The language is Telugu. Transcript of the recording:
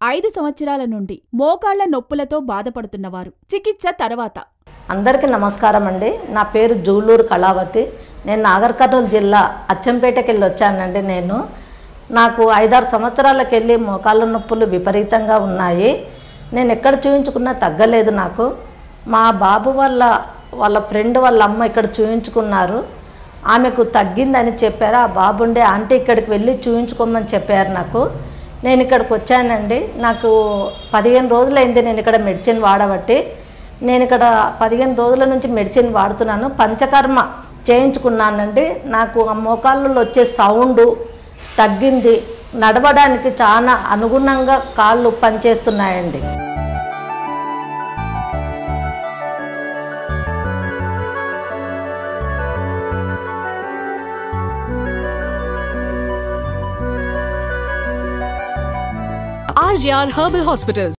5 సంవత్సరాల నుండి మోకాళ్ల నొప్పులతో బాధపడుతున్నవారు. చికిత్స తర్వాత. అందరికీ నమస్కారం అండి. నా పేరు జూలూరు కళావతి. నేను నాగర్ కర్నూలు జిల్లా అచ్చంపేటకి వెళ్ళి వచ్చానండి. నాకు 5-6 సంవత్సరాలకెళ్ళి మోకాళ్ళ నొప్పులు విపరీతంగా ఉన్నాయి. నేను ఎక్కడ చూయించుకున్నా తగ్గలేదు నాకు. మా బాబు వాళ్ళ ఫ్రెండ్ వాళ్ళ అమ్మ ఇక్కడ చూయించుకున్నారు. ఆమెకు తగ్గిందని చెప్పారు. ఆ బాబుండే ఆంటీ ఇక్కడికి వెళ్ళి చూయించుకోమని చెప్పారు నాకు. నేను ఇక్కడికి వచ్చానండి. నాకు 15 రోజులైంది నేను ఇక్కడ మెడిసిన్ వాడబట్టి. నేను ఇక్కడ 15 రోజుల నుంచి మెడిసిన్ వాడుతున్నాను. పంచకర్మ చేయించుకున్నానండి. నాకు ఆ మోకాళ్ళలో వచ్చే సౌండ్ తగ్గింది. నడవడానికి చాలా అనుగుణంగా కాళ్ళు పనిచేస్తున్నాయండి. RJR Herbal Hospitals.